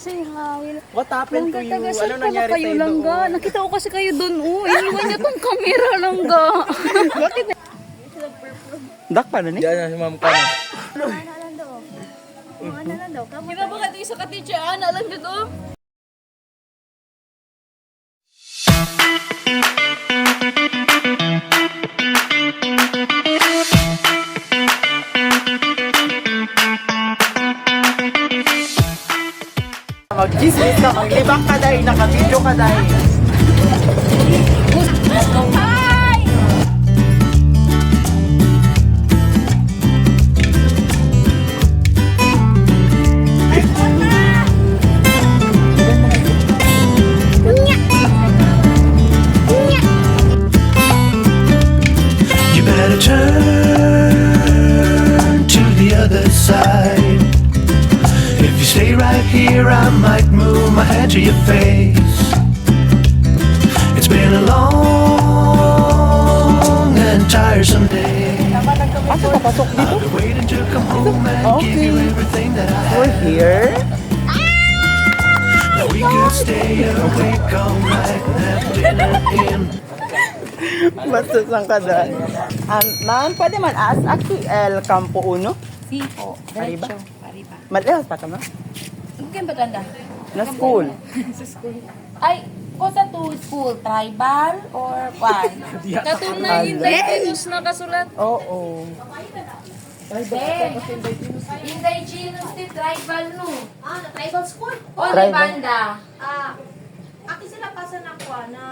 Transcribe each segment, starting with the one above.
say hi. What happened to you? Taga, Ano saan pala nangyari kayo, sa'yo Langga? doon? Nakita ko kasi kayo doon, oh. Iniwan niya tong camera, Langga. Bakit? Dak pa na ni? Diyan na si Ma'am Kano. Kita ba ka sa katitya? Ana lang dito. Mag-gismis ka, maglibang ka dahil, nakabidyo ka dahil. Hi! You better turn to the other side. If you stay right here, I might move my head to your face. It's been a long and tiresome day. Asa papasok dito? I've been waiting to come home and give you everything that I We're have. here. Now we could stay awake all night and have dinner in. Basta saan ka dahil. Ma'am, pwede man ask, actually, El Campo Uno? Si, oh, Arriba? Arriba. Malehos pa ka ma? Kaya ba tanda? Na school. Ay, kosa to school, tribal or what? Katunay, indigenous na kasulat. Oo. Indigenous di tribal no. Ah, na tribal school. O di Tribal. banda. Aki sila pasa na ko na.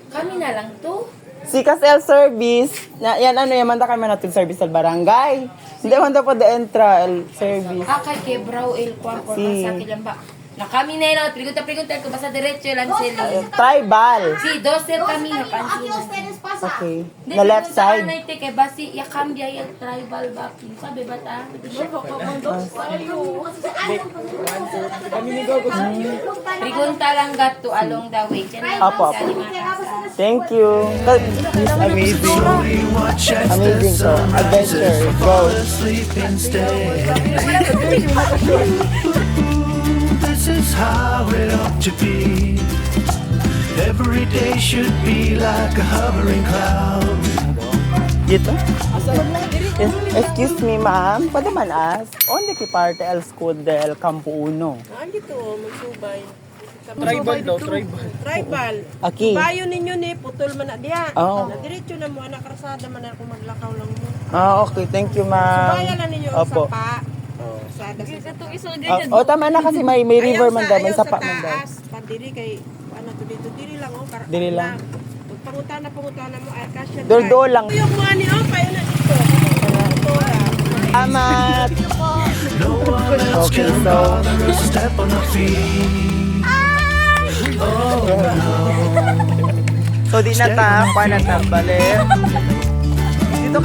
Kami na lang to. Si Casel Service, na, yan ano, yan manda kami natin service sa barangay. Hindi man daw po the entra, el service. Kay Kebraw el kwan or Si- sa kilang ba. Na kami na yun, pregunta ko basta diretso lang sila. Tribal. Si doser kami na Aki pansin. ustedes pasa. Okay. Na left side. Na ite kay basi ya cambia el tribal ba. Sabi ba ta? Pregunta lang gato along the way. Apo, apo. Thank you. It's amazing. Slowly watch as the Amazing so. sun Adventure. rises. Go. Fall asleep instead. This is how it ought to be. Every day should be like a hovering cloud. Dito? Excuse me, ma'am. Pwede man ask. Onde ki parte el school del Campo Uno? Andito, magsubay. Tribal daw, tribal. Tribal. Aki. Bayo ninyo ni, putol man na diya. Oh. Na diretso na mo, anak rasada man ako maglakaw lang mo. Ah, okay. Thank you, ma'am. Bayan na ninyo ang Opo. sapa. Rasada sa Oh, tama na kasi may river man daw, may ayaw sapa man daw. taas. Pandiri kay, ano to dito, diri lang oh. Diri lang. Pangutana mo, ay kasya. Doldo lang. Yung money, oh, payo na dito. Salamat. No one else Okay, can so- bother us step on our feet. So, di na ta. Paano na ta? Bale. Dito.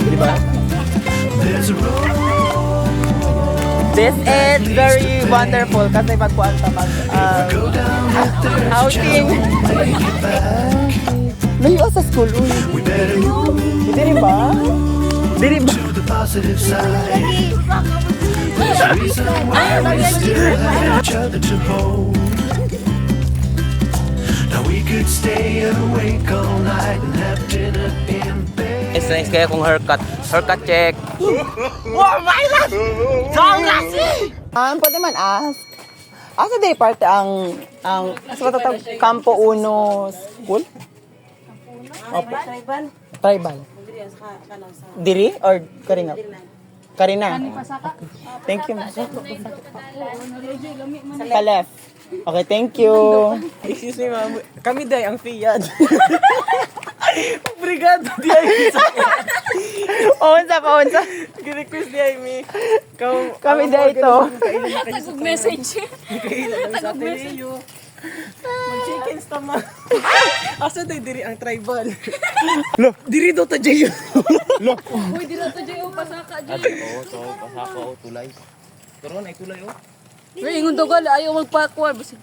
Diba? There's a road. This is very wonderful kasi magkuhan sa mag Go down it, there's a outing. chance to make it back. Layo sa school, uy. We better move Diri ba? Diri ba? to the positive side. There's a reason why we still have each other to hold. Now we could stay awake all night and have dinner in bed. It's nice kaya kung haircut. Haircut check. Pwede man ask. Asa day parte ang sa matatag Campo Uno School? Opo. Tribal. Tribal. Diri or Karina? Karina. Thank you. ma'am. Sa left. Okay, thank you. Excuse me, ma'am. Kami day ang Fiat. Obrigado, di ay Paunsa, paunsa. request di ay mi. Kami dito. Tagog message. Tagog message. Mag-chicken tama. Asa day diri ang tribal. Lo, diri do ta jayo. Lo. Uy, di na to dyan yung pasaka dyan. Oo, so pasako o tulay. Karon ay tulay oh. Uy, ingon daw gala, ayaw magpakwal. Basta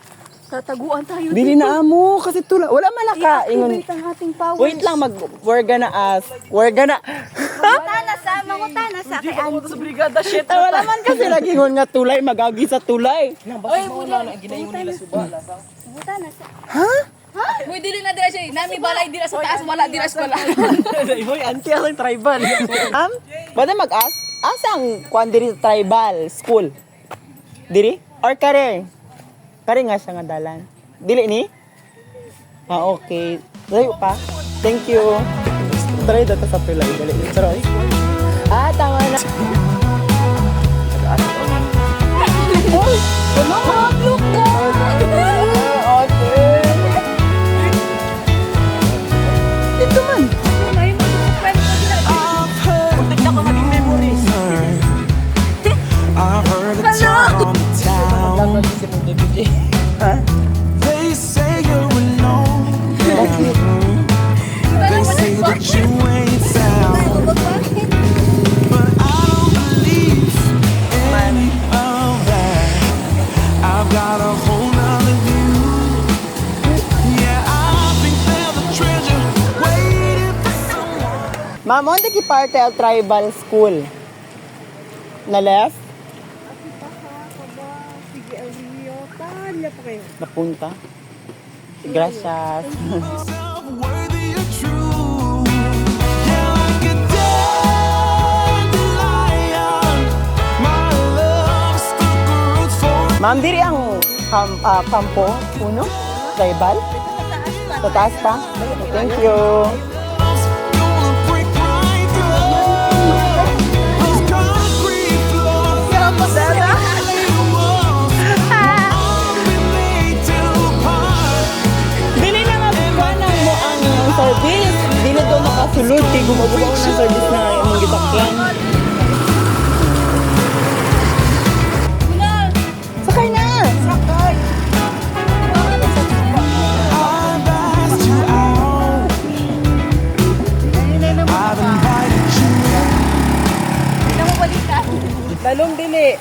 tataguan tayo. Dili na amo kasi tula. Wala man naka ingon. I-activate ang ating power. Wait lang, we're gonna ask. We're gonna Mangutana sa Hindi ka pumunta sa brigada, shit. Wala man kasi nagingon nga tulay, magagi sa tulay. Ay, muna na, ginayon nila subala. Uy, dili na dira siya. Nami balay dira sa taas, wala dira sa pala. Hoy, anti ang tribal. Bada mag-ask, asang kuan diri sa tribal school? Diri? Or kare? Kare nga siya nga dalan. Dili ni? Ah, okay. Layo pa. Thank you. Try dito sa pilay. Dali. Try. Ah, tama na. Uy! Ano? Look ko! Okay. Ito man. Tignan ko maging memories. I've heard the talk on the town. They say you're alone. They say that you ain't sound. But I don't believe any of that. I've got a whole nother view. Yeah, I think there's a treasure waiting for someone. Ma'am, onde ki parte ang tribal school? Na left? Sige, Alvio. Tanya pa kayo. Napunta? Gracias. Worthy of truth. Yeah, like a dandelion. My love stuck roots for Ma'am, diri ang kampo, uno? Tribal? Sa taas pa? Thank you. gonna break right through those concrete floors. Only walls won't be made to part. Dili na nga bukanan mo ang service. Dili daw nakasulod. Kaya gumagawa ko ng service na imong gitaklan. Sakay na! Sakay! I've asked you out. I've invited you. Lalong dili.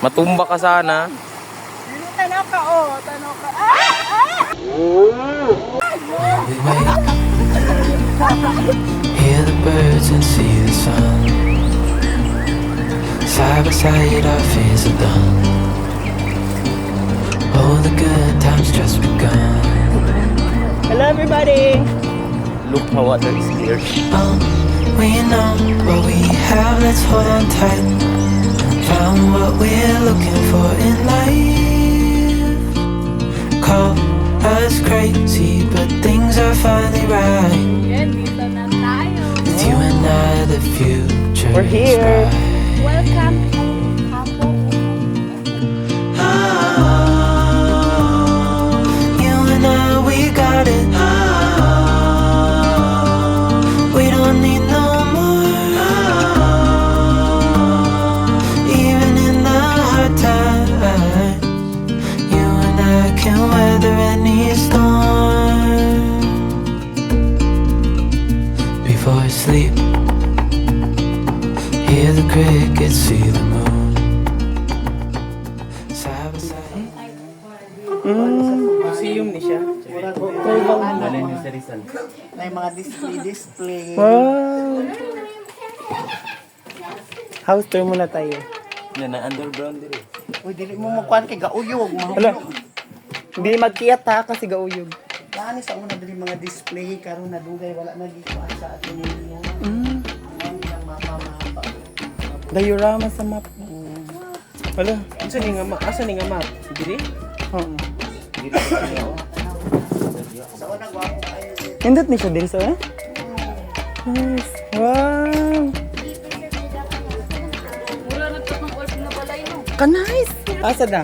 Matumba ka sana. Tanaw ka, oh. Tanaw ka. Hear the birds and see the sun. Side by side, our fears are done. Oh, the good times just begun. Hello everybody! Look how water is clear. We know what we have, let's hold on tight. Found what we're looking for in life. Call us crazy, but things are finally right. With you and I, the future We're is here. bright. Welcome to Campo. You and I, we got it. We don't need no more. Even in the hard times, you and I can weather any storm. Before I sleep, hear the crickets, see the moon. Side by side. Museum ni siya. May mga display. Wow! House tour muna tayo. Yan na underground din. Uy, dili mo mukuhan kay gauyog. Hala. Hindi magkiyat ha kasi gauyog. Lani sa una dili mga display karon na dugay wala nagikuan sa atin ninyo. Diorama sa map. Hala. Asa ni nga map? Asa ni nga map? Diri? Oo. Nindot ni siya din sa eh? Nice. Wow! Mura na ito ng orb na balay, no? Ka-nice! Asa na?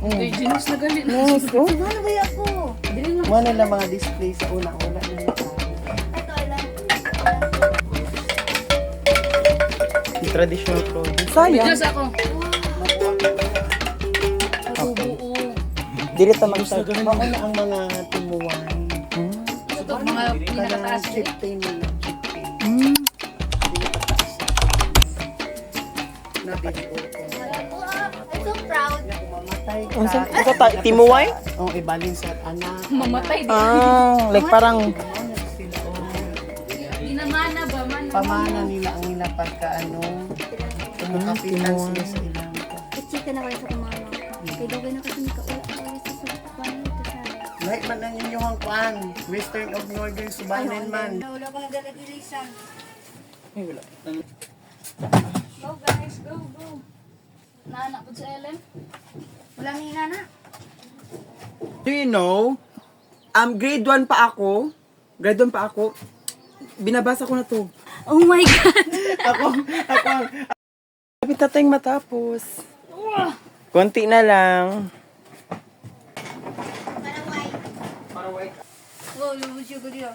Indigenous na galit. Nice, oh. Wala lang mga display sa una-una. Traditional clothing. Sayang. Diyos ako. Dili ta mag-start. Mauna ang mga timuan. Ito, mga pinakataas eh. I'm so proud. Timuway? Oh, ibalin sa anak. Mamatay din. Like parang Ginamana ba man? Pamana nila ang nila pagka ano. Kumukapitan sila sa ilang. Ichika na kayo sa kumama. Kaya daw na kasi nikaula kayo sa supan. Lahat man ang inyong kuan. Western of Northern Subanen man. Wala pa nagdalagilisan. Go guys, go, go. Naanak po sa Ellen. Walang hinana. Do you know, grade 1 pa ako. Grade 1 pa ako. Binabasa ko na to. Oh my God! Ako. Kapit na tayong matapos. Konti na lang. Oh, lumos yung guliyo.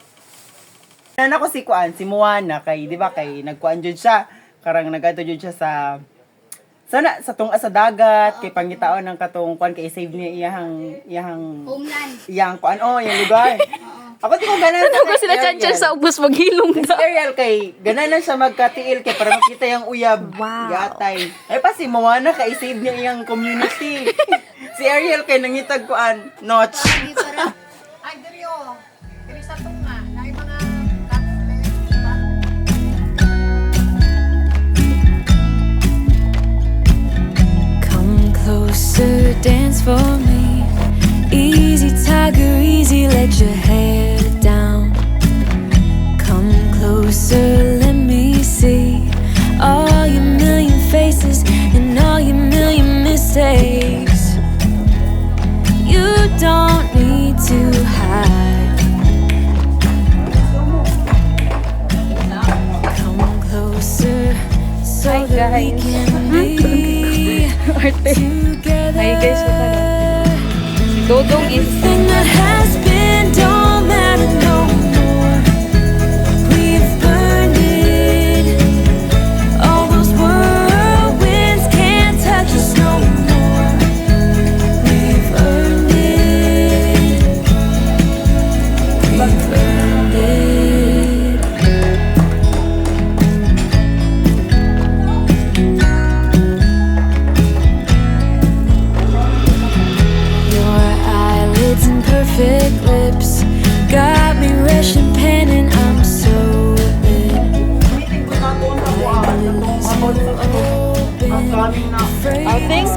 Nan ako si Kuan, si Moana, kay, di ba, kay nagkuan jud siya. Karang nagato jud siya sa tunga sa dagat, kay pangitaon ng katong kuan, kay save niya iyahang Homeland. kuan, yung lugar. Ako di ko ganan. Ano ko sila chanchan sa ubos maghilong Si Ariel kay ganan lang siya magkatiil kay para makita yung uyab. Wow. Gatay. Ay pa si Moana kay save niya iyang community. Si Ariel kay nangitag kuan, notch. Hindi para. Ay, diri o. Diri sa tunga. Na yung mga Come closer, dance for me. Easy, tiger, easy, let your hair down. Come closer, let me see all your million faces and all your million mistakes. You don't need to hide. Come closer so that we can be together. Hi guys, Dodong is Everything that has been don't matter no more. We've burned it. All those whirlwinds can't touch us no more. We've earned it. We've earned it. Your eyelids and perfect lips got me rushing, pen, and I'm so lit. I think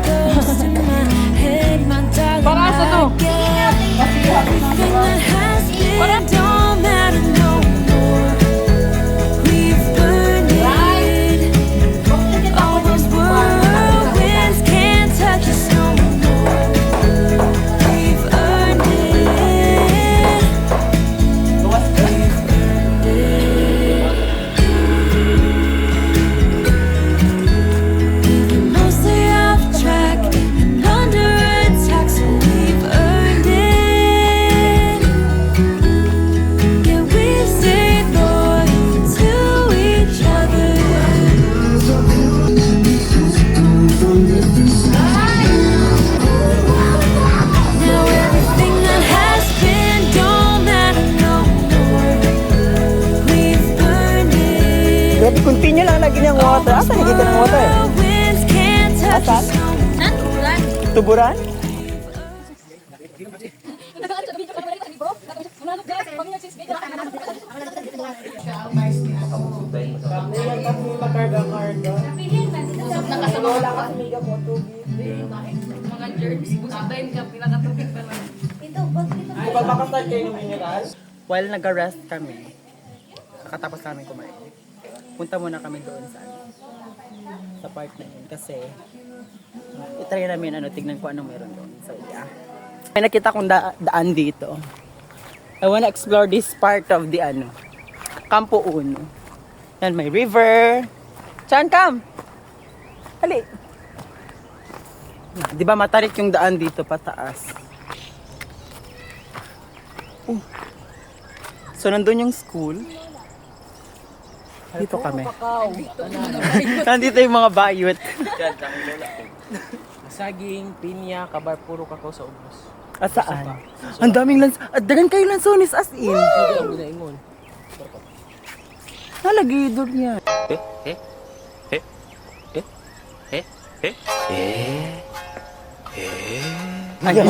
Para sa to. Everything that has been don't matter no more. We've burned it. All those whirlwinds can't touch us no more. We've earned it. We've earned it. We've been mostly off track and under attack, so we've earned it. Yeah, we've stayed loyal to each other. Now everything that has been don't matter no more. We've burned it. Grabe, continue lang lagi niyang water. Asa nagiging ng water? Whirlwinds can't touch us no more. Tuburan? mga germs. Busabayin ka, pinakatubig pa lang. Makastart kayo ng mineral? While nag-rest kami, katapos namin kumain, punta muna kami doon sa park na yun kasi itry namin tignan ko anong meron doon. So yeah. May nakita kong daan dito. I wanna explore this part of the Campo Uno. Yan, may river. Chan, come! Hali! Di ba matarik yung daan dito pataas? So, nandun yung school. Dito kami. Nandito yung mga bayot. Saging, pinya, kabar, puro kakao sa ubos. Saan? Ang daming dagan kayo lansones as in. Nalagidog niya. Ayaw.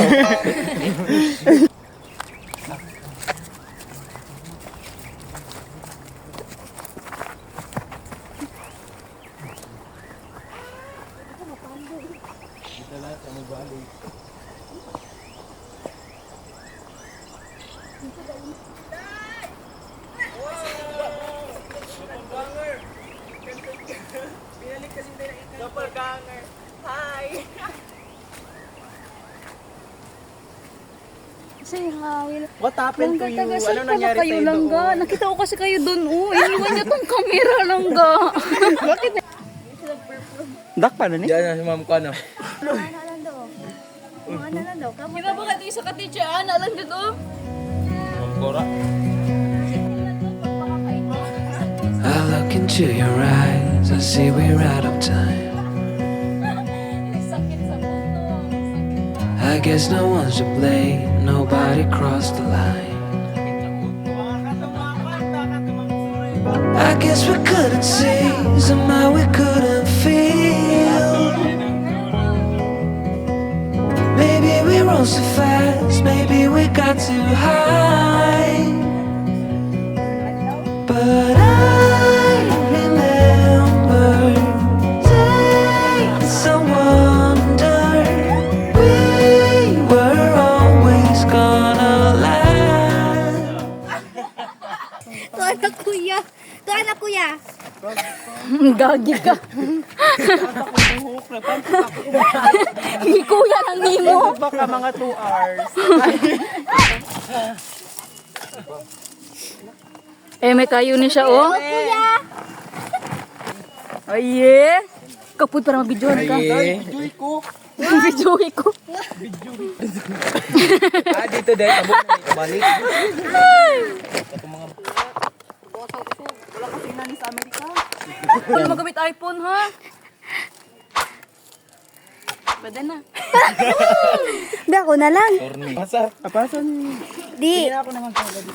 Say hi. What happened to you? Ano nangyari kayo, sa'yo Langga? doon? Nakita ko kasi kayo doon, oh. Iniwan niya tong camera, Langga. Dak pa na ni? Diyan na si ma'am ko ano. Ano lang daw? Ano lang daw? Kamu Kita ba kati sa katitya, ana lang dito? Ma'am Cora. I look into your eyes, I see we're out of time. Sakit sa puto. I guess no one's to blame, nobody crossed the line. I guess we couldn't see, somehow we couldn't feel. Maybe we rose too fast, maybe we got too high. But I remember days I wonder we were always gonna last. Tuwa na, kuya. Tuwa na, kuya. Gagi ka. Kuya ng nimo. Baka mga 2 hours. May kayo ni siya, oh. Kuya. Ay, yeah. Kaput para mabidyohan ka. Joy ko. Bidyohi ko. Dito dahil tabo na balik. Wala kasi nani sa Amerika. Kung magamit iPhone, ha? Pwede na. Di ako na lang. Kapasan. Di. Ako naman kagad.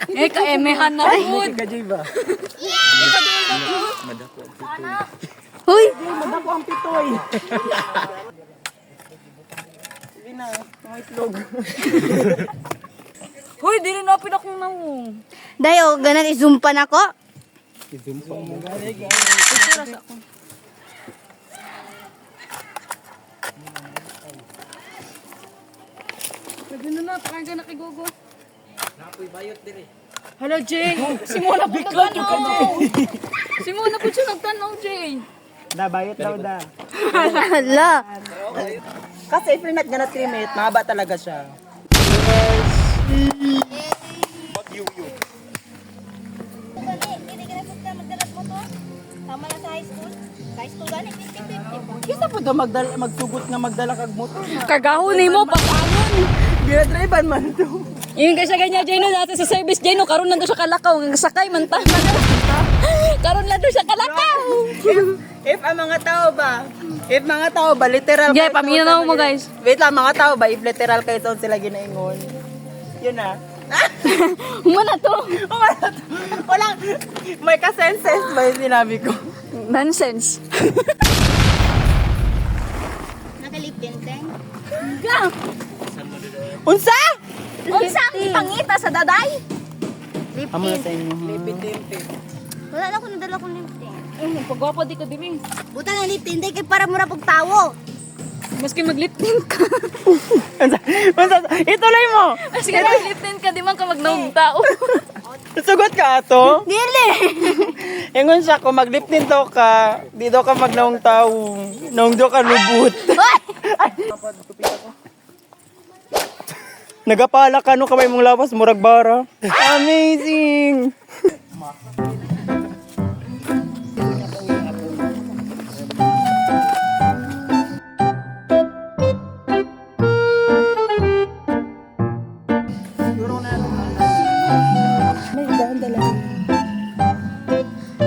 Kaemehan na food. Ka Joy ba? Hoy. Madako ang pitoy. Sige na, mga itlog. Hoy, di rin napin akong nahong. Dayo, ganan i-zoom pa na ko. Pwede na na, pakanga na kay Gogo. Hello, Jay. Simona po nagtanaw. Simona po siya nagtanaw, Jay. Nabayot daw da. Hala. Kasi if you're not gonna trim it, mahaba talaga siya. Tama na sa high school. High school gani, 50-50. Kisa po daw magsugot nga magdala kag motor na. Kagahon ni mo, pasanon. Ginadriban man to. Yung kasi ganyan, Jay, no, dati sa service, Jay, no, karon lang doon siya kalakaw. Sakay man ta. Karon lang doon siya kalakaw. If ang mga tao ba, literal Yeah, kahit paminaw saan mo, sila- guys. Wait lang, mga tao ba, if literal kahit saan sila ginaingon. Yun na. Humana to. Walang, may kasenses ba yung sinabi ko? Nonsense. Nakalipin, teng. Unsa? Unsa ang ipangita sa daday? Amo na sa inyo. Wala na ako nadala kong lip tint. Pagwapo di ko din. Buta na lip tint, kay para mura pag tawo. Maski mag-lip tint ka. Unsa? Ituloy mo! Maski mag-lip tint ka, di man ka magnaong tao. Sugot ka ato? Dili. Ingon siya, kung maglip daw ka, di daw ka magnaong tao. Naong daw ka lubot. Nagapala ka no kamay mong lawas, murag bara. Amazing!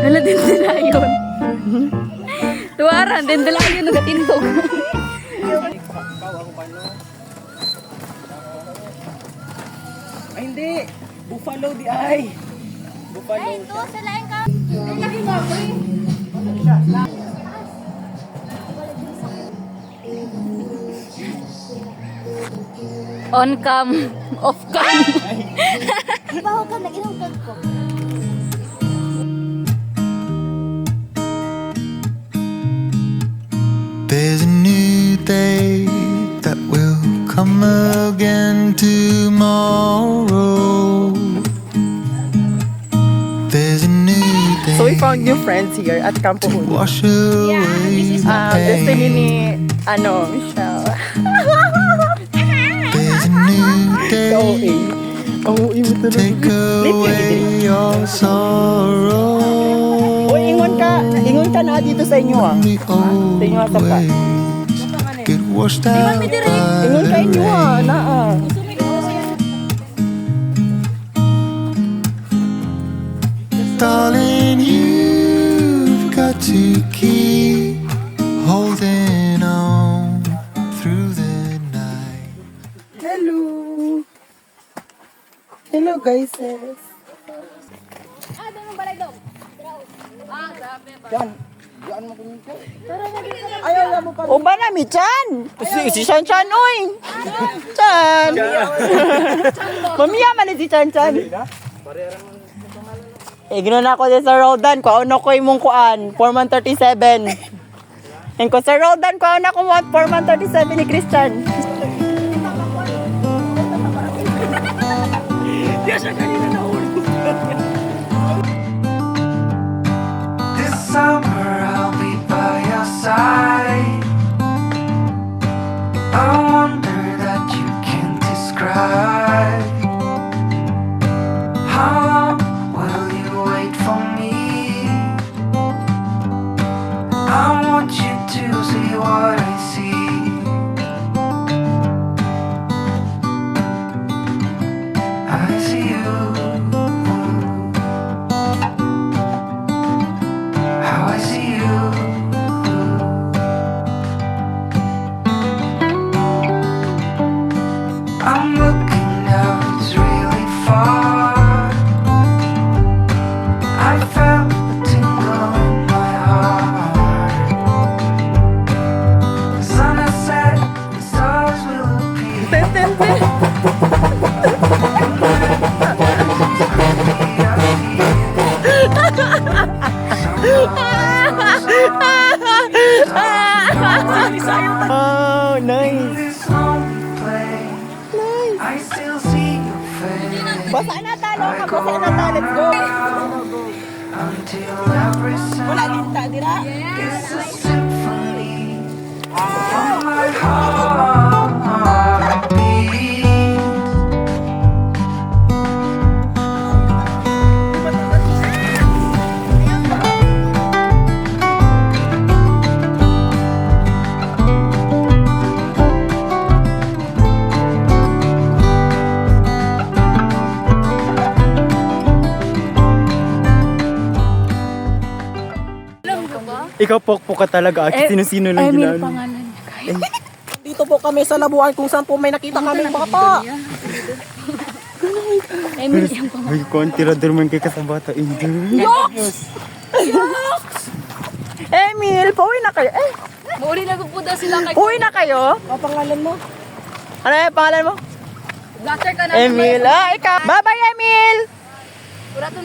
Hala din sila yun. Tuwaran, din sila yun, nagatindog. Ay, hindi. Buffalo di ay. Buffalo. Ay, ito, sa lain ka. On cam, off cam. Di ba, huwag ka nag-inom ko. There's a new day that will come again tomorrow. There's a new day So we found new friends here at Campo to Uno. wash away my Destiny pain. ni, Michelle. There's a new day Oo, mo talaga. take away your sorrow. O, ingon ka na dito sa inyo The old Sa inyo sa pa. ways get washed out Ingon ka by inyo the naa. Darling, you've got to keep holding on through the night. Hello. Hello guys. O ba na mi Chan? Si Chan Chan oy. Chan. Mamiya man si Chan Chan. Igno na ako din sa Roldan, kuha ko imong kuan, 4137. And ko sa Roldan, kuha na ko 4137 ni Christian. This summer I'll be by your side. A wonder that you can't describe. How long will you wait for me? I want you to see what I see. I see you. How I see you. I'm looking now, it's really far. I felt a tingle in my heart. The sun has set, the stars will appear. Oh, nice. This lonely place, I still see your face. Basa na talo ka, basa na talo. Let's go. Until every sound is a symphony from my heart beats. Ikaw pokpok ka talaga. Sino-sino lang Emil ginano. pangalan niya kayo. Dito po kami sa Labuan kung saan po may nakita kami bata. Emil yung pangalan. Ay, kontirador man kay kasabata. Emil, pauwi na kayo. Mauli na po daw sila kay Pauwi na kayo? Ang pangalan mo? Ano yung pangalan mo? Blatter ka na. Emil. Ikaw. Bye-bye, Emil. Uraton.